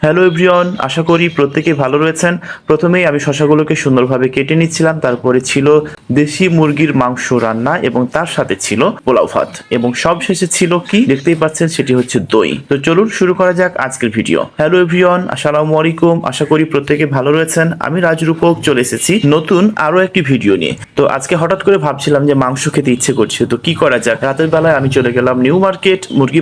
Hello everyone, আশা করি প্রত্যেকেই ভালো রয়েছেন। প্রথমেই আমি শসাগুলোকে সুন্দরভাবে কেটে নিচ্ছিলাম, তারপরে ছিল দেশি মুরগির মাংস রান্না এবং তার সাথে ছিল পোলাও ভাত এবং সব শেষে ছিল কি দেখতেই পাচ্ছেন, সেটি হচ্ছে দই। তো চলুন শুরু করা যাক আজকের ভিডিও। হ্যালো এভরিওয়ান, আসসালামু আলাইকুম, আশা করি প্রত্যেকে ভালো রয়েছেন। আমি রাজরূপক চলে এসেছি নতুন আরো একটি ভিডিও নিয়ে। তো আজকে হঠাৎ করে ভাবছিলাম যে মাংস খেতে ইচ্ছে করছে, তো কি করা যাক। রাতের বেলায় আমি চলে গেলাম নিউ মার্কেট মুরগি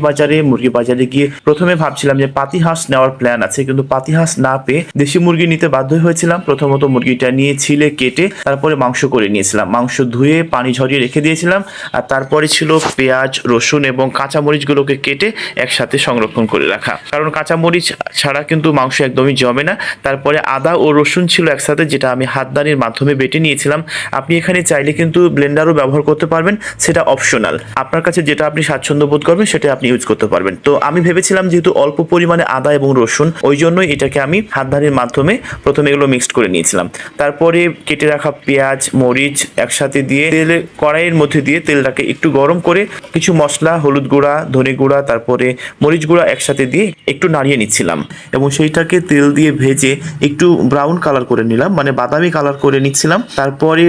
বাজারে গিয়ে প্রথমে ভাবছিলাম যে পাতি হাঁস নেওয়ার প্ল্যান আছে, কিন্তু পাতি হাঁস না পেয়ে দেশি মুরগি নিতে বাধ্য হয়েছিলাম। প্রথমত মুরগিটা নিয়ে ছিলে কেটে তারপরে মাংস করে নিয়েছিলাম। মাংস ধুয়ে পানি ঝরিয়ে রেখে দিয়েছিলাম, আর তারপরে ছিল পেঁয়াজ, রসুন এবং কাঁচামরিচগুলোকে কেটে একসাথে সংরক্ষণ করে রাখা, কারণ কাঁচামরিচ ছাড়া কিন্তু মাংস একদমই জমে না। তারপরে আদা ও রসুন ছিল একসাথে, যেটা আমি হাতদানির মাধ্যমে বেটে নিয়েছিলাম। আপনি এখানে চাইলে কিন্তু ব্লেন্ডারও ব্যবহার করতে পারবেন, সেটা অপশনাল। আপনার কাছে যেটা আপনি স্বাচ্ছন্দ্য বোধ করবেন সেটা আপনি ইউজ করতে পারবেন। তো আমি ভেবেছিলাম যেহেতু অল্প পরিমাণে আদা এবং রসুন, ওই জন্যই এটাকে আমি হাতদানির মাধ্যমে প্রথমে এগুলো মিক্সড করে নিয়েছিলাম। তারপরে কেটে রাখা পেঁয়াজ, মরিচ একসাথে দিয়ে তেলে কড়াইয়ের মধ্যে দিয়ে তেলটাকে একটু গরম করে কিছু মশলা, হলুদ গুঁড়া, ধনে গুঁড়া, তারপরে মরিচ গুঁড়া একসাথে দিয়ে একটু নাড়িয়ে নিচ্ছিলাম এবং সেইটাকে তেল দিয়ে ভেজে একটু ব্রাউন কালার করে নিলাম, মানে বাদামি কালার করে নিচ্ছিলাম। তারপরে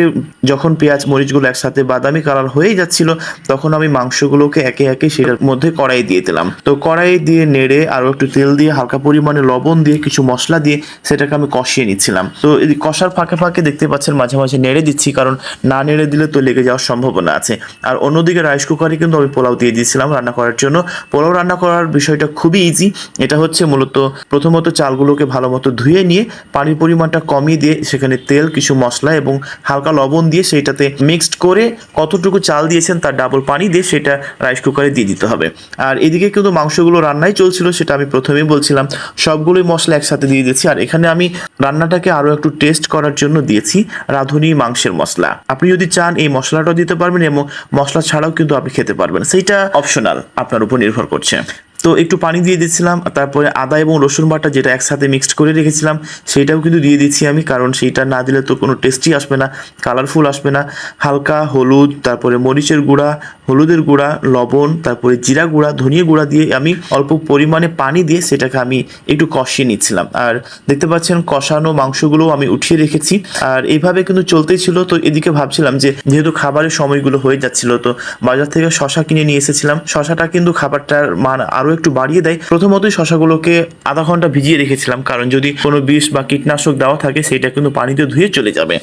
যখন পেঁয়াজ মরিচগুলো একসাথে বাদামি কালার হয়ে যাচ্ছিল, তখন আমি মাংসগুলোকে একে একে সেটার মধ্যে কড়াই দিয়ে দিলাম। তো কড়াই দিয়ে নেড়ে আরো একটু তেল দিয়ে হালকা পরিমাণে লবণ দিয়ে কিছু মশলা দিয়ে সেটাকে আমি কষিয়ে নিচ্ছিলাম। তো এই কষার ফাঁকে ফাঁকে দেখতে পাচ্ছেন মাঝে মাঝে নেড়ে দিচ্ছি, কারণ না নেড়ে দিলে তো লেগে যাওয়ার সম্ভাবনা আছে। আর অন্যদিকে রাইস কুকারে কিন্তু আমি পোলাও দিয়ে দিয়েছিলাম রান্না করার জন্য। পোলাও রান্না করার বিষয়টা খুবই ইজি। এটা হচ্ছে মূলত প্রথমত চালগুলোকে ভালো মতো ধুয়ে নিয়ে পানির পরিমাণটা কমিয়ে দিয়ে সেখানে তেল, কিছু মশলা এবং হালকা লবণ দিয়ে সেইটাতে মিক্সড করে কতটুকু চাল দিয়েছেন তার ডাবল পানি দিয়ে সেটা রাইস কুকারে দিয়ে দিতে হবে। আর এদিকে কিন্তু মাংসগুলো রান্নাই চলছিল, সেটা আমি প্রথমেই বলছিলাম। সবগুলোই মশলা একসাথে দিয়ে দিয়েছি। আর এখানে আমি রান্নাটাকে আরো একটু টেস্ট করার জন্য দিয়েছি রাঁধুনি মাংসের মশলা। আপনি যদি চান এই মশলাটাও দিতে পারবেন এবং মশলা ছাড়াও কিন্তু আপনি খেতে পারবেন, সেইটা অপশনাল, আপনার উপর নির্ভর করছে। তো একটু পানি দিয়ে দিচ্ছিলাম, তারপরে আদা এবং রসুন বাটা যেটা একসাথে মিক্সড করে রেখেছিলাম সেইটাও কিন্তু দিয়ে দিচ্ছি আমি, কারণ সেইটা না দিলে তো কোনো টেস্টই আসবে না, কালারফুল আসবে না। হালকা হলুদ, তারপরে মরিচের গুঁড়া, হলুদের গুঁড়া, লবণ, তারপরে জিরা গুঁড়া, ধনিয়া গুঁড়া দিয়ে আমি অল্প পরিমাণে পানি দিয়ে সেটাকে আমি একটু কষিয়ে নিচ্ছিলাম। আর দেখতে পাচ্ছেন কষানো মাংসগুলো আমি উঠিয়ে রেখেছি, আর এইভাবে কিন্তু চলতেই ছিল। তো এদিকে ভাবছিলাম যে যেহেতু খাবারের সময়গুলো হয়ে যাচ্ছিল, তো বাজার থেকে শশা কিনে নিয়ে এসেছিলাম। শশাটা কিন্তু খাবারটার মান আরো একটু বাড়িয়ে দেয়। প্রথমতই শশাগুলোকে আধা ঘন্টা ভিজিয়ে রেখেছিলাম, কারণ যদি কোনো বিষ বা কীটনাশক দেওয়া থাকে সেটা কিন্তু পানিতে ধুয়ে চলে যাবে।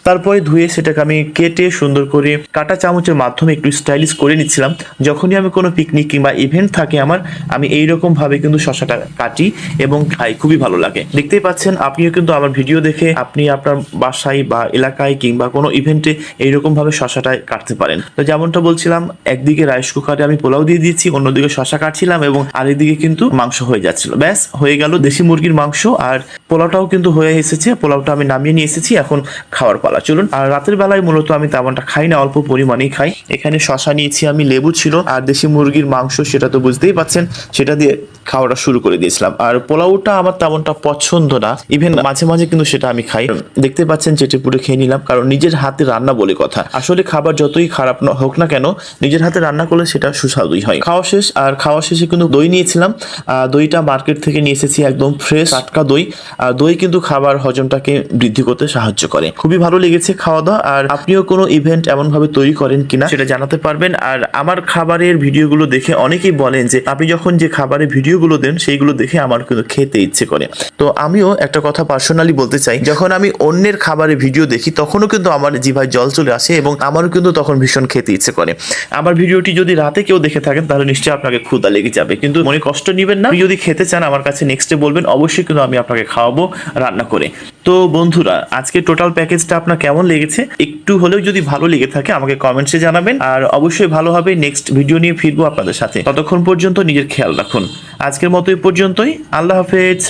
তারপরে ধুয়ে সেটাকে আমি কেটে সুন্দর করে কাঁটা চামচের মাধ্যমে একটু স্টাইলিশ করে নিচ্ছিলাম। যখনই আমি কোনো পিকনিক কিংবা ইভেন্ট থাকে আমি এইরকম ভাবে কিন্তু শশাটা কাটি এবং খাই, খুবই ভালো লাগে। দেখতেই পাচ্ছেন, আপনিও কিন্তু আমার ভিডিও দেখে আপনি আপনার বাসায় বা এলাকায় কিংবা কোনো ইভেন্টে এইরকম ভাবে শশাটা কাটতে পারেন। তো যেমনটা বলছিলাম, একদিকে রাইস কুকারে আমি পোলাও দিয়ে দিয়েছি, অন্যদিকে শশা কাটছিলাম এবং আরেকদিকে কিন্তু মাংস হয়ে যাচ্ছিল। ব্যাস হয়ে গেল দেশি মুরগির মাংস। আর পোলাওটাও কিন্তু হয়ে এসেছে, পোলাওটা আমি নামিয়ে নিয়ে এসেছি, এখন খাওয়ার পালা। চলুন। আর রাতের বেলায় মূলত আমি তেমনটা খাই না, অল্প পরিমাণেই খাই। এখানে শশা নিয়েছি আমি, লেবু ছিল, আর দেশি মুরগির মাংস সেটা তো বুঝতেই পাচ্ছেন, সেটা দিয়ে খাওয়াটা শুরু করে দিয়েছিলাম। আর পোলাওটা আমার তেমনটা পছন্দ না, ইভেন মাঝে মাঝে কিন্তু সেটা আমি খাই। দেখতে পাচ্ছেন চেটে পুটে খেয়ে নিলাম, কারণ নিজের হাতে রান্না বলে কথা। আসলে খাবার যতই খারাপ হোক না কেন, নিজের হাতে রান্না করলে সেটা সুস্বাদুই হয়। খাওয়া শেষ, আর খাওয়া শেষে কিন্তু দই নিয়েছিলাম। দইটা মার্কেট থেকে নিয়ে এসেছি, একদম ফ্রেশ টাটকা দই। আর দই কিন্তু খাবার হজমটাকে বৃদ্ধি করতে সাহায্য করে। খুবই ভালো লেগেছে খাওয়া দাওয়া। আর আপনিও কোনো ইভেন্ট এমন ভাবে তৈরি করেন কিনা সেটা জানাতে পারবেন। আর আমার খাবারের ভিডিওগুলো দেখে অনেকেই বলেন যে আপনি যখন যে খাবারের ভিডিওগুলো দেন সেইগুলো দেখে আমার কিন্তু খেতে ইচ্ছে করে। তো আমিও একটা কথা পার্সোনালি বলতে চাই, যখন আমি অন্যের খাবারের ভিডিও দেখি তখনও কিন্তু আমার জিভায় জল চলে আসে এবং আমারও কিন্তু তখন ভীষণ খেতে ইচ্ছে করে। আমার ভিডিওটি যদি রাতে কেউ দেখে থাকেন তাহলে নিশ্চয়ই আপনাকে ক্ষুধা লেগে যাবে, কিন্তু মনে কষ্ট নেবেন না। আপনি যদি খেতে চান আমার কাছে নেক্সটে বলবেন, অবশ্যই কিন্তু আমি আপনাকে খাওয়াবো রান্না করে। তো বন্ধুরা, আজকে টোটাল প্যাকেজটা আপনার কেমন লেগেছে? একটু হলেও যদি ভালো লেগে থাকে আমাকে কমেন্টসে জানাবেন। আর অবশ্যই ভালো হবে, নেক্সট ভিডিও নিয়ে ফিরবো আপনাদের সাথে। ততক্ষণ পর্যন্ত নিজের খেয়াল রাখুন। আজকের মতো এই পর্যন্তই। আল্লাহ হাফেজ।